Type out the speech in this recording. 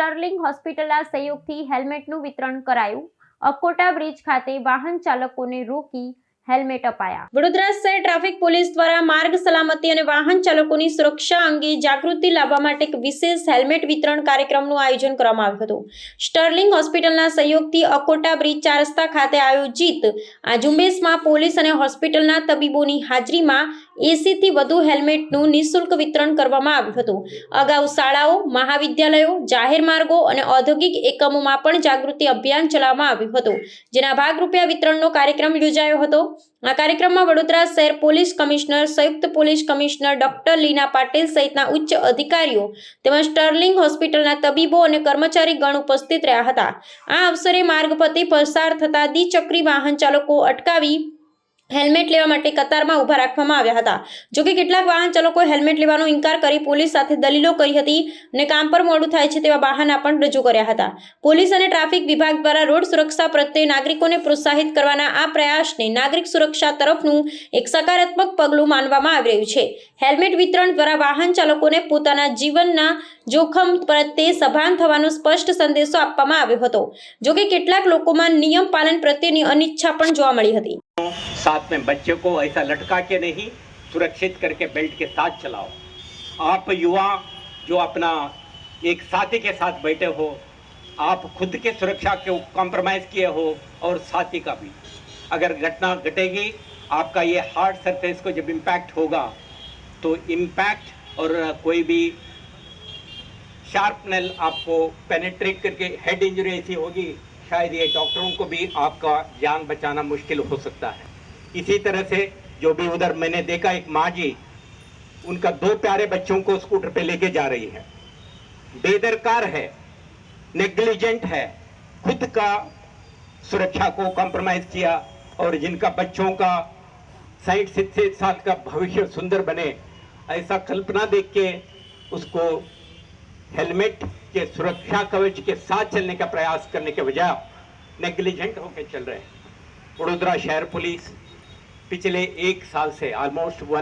Sterling હોસ્પિટલના સહયોગથી હેલ્મેટનું વિતરણ કરાયું। અકોટા બ્રિજ ખાતે વાહન ચાલકોને રોકી હેલ્મેટ અપાયા। વડોદરા શહેર ટ્રાફિક પોલીસ દ્વારા માર્ગ સલામતી અને વાહન ચાલકોની સુરક્ષા અંગે જાગૃતિ લાવવા માટે એક વિશેષ હેલ્મેટ વિતરણ કાર્યક્રમનું આયોજન કરવામાં આવ્યું હતું। સ્ટર્લિંગ હોસ્પિટલના સહયોગથી અકોટા બ્રિજ 4 રસ્તા ખાતે આયોજિત આ ઝુંબેશમાં પોલીસ અને હોસ્પિટલના તબીબોની હાજરીમાં 80 થી વધુ હેલ્મેટનું નિઃશુલ્ક વિતરણ કરવામાં આવ્યું હતું। અગાઉ શાળાઓ, મહાવિદ્યાલયો, જાહેર માર્ગો અને ઔદ્યોગિક એકમોમાં પણ જાગૃતિ અભિયાન ચલાવવામાં આવ્યું હતું, જેના ભાગરૂપે આ વિતરણનો કાર્યક્રમ યોજાયો હતો। આ કાર્યક્રમમાં વડોદરા શહેર પોલીસ કમિશનર, સંયુક્ત પોલીસ કમિશનર ડોક્ટર લીના પાટીલ સહિતના ઉચ્ચ અધિકારીઓ તેમજ સ્ટર્લિંગ હોસ્પિટલના તબીબો અને કર્મચારી ગણ ઉપસ્થિત રહ્યા હતા। આ અવસરે માર્ગ પરથી પસાર થતા દ્વિચક્રી વાહન ચાલકો અટકાવી હેલ્મેટ લેવા માટે કતારમાં ઊભા રાખવામાં આવ્યા હતા। જો કે કેટલાક વાહન ચાલકોએ હેલ્મેટ લેવાનો ઇનકાર કરી પોલીસ સાથે દલીલો કરી હતી અને કામ પર મોડું થાય છે તેવા બહાના પણ રજૂ કર્યા હતા। પોલીસ અને ટ્રાફિક વિભાગ દ્વારા રોડ સુરક્ષા પ્રત્યે નાગરિકોને પ્રોત્સાહિત કરવાના આ પ્રયાસને નાગરિક સુરક્ષા તરફનું એક સકારાત્મક પગલું માનવામાં આવી રહ્યું છે। હેલ્મેટ વિતરણ દ્વારા વાહન ચાલકોને પોતાના જીવનના જોખમ પ્રત્યે સભાન થવાનો સ્પષ્ટ સંદેશો આપવામાં આવ્યો હતો। જો કે કેટલાક લોકોમાં નિયમ પાલન પ્રત્યેની અનિચ્છા પણ જોવા મળી હતી। साथ में बच्चे को ऐसा लटका के नहीं, सुरक्षित करके बेल्ट के साथ चलाओ। आप युवा जो अपना एक साथी के साथ बैठे हो, आप खुद के सुरक्षा के कॉम्प्रोमाइज किए हो और साथी का भी। अगर घटना घटेगी, आपका ये हार्ड सरफेस को जब इम्पैक्ट होगा तो इम्पैक्ट और कोई भी शार्प नेल आपको पेनिट्रेट करके हेड इंजरी ऐसी होगी, शायद ये डॉक्टरों को भी आपका जान बचाना मुश्किल हो सकता है। इसी तरह से जो भी उधर मैंने देखा एक माँ जी उनका 2 प्यारे बच्चों को स्कूटर पे लेके जा रही है, बेदरकार है, नेग्लिजेंट है, खुद का सुरक्षा को कॉम्प्रोमाइज किया और जिनका बच्चों का 60-70 साल का भविष्य सुंदर बने ऐसा कल्पना देख के उसको हेलमेट के सुरक्षा कवच के साथ चलने का प्रयास करने के बजाय नेग्लिजेंट होकर चल रहे हैं। वडोदरा शहर पुलिस पिछले 1 साल से ऑलमोस्ट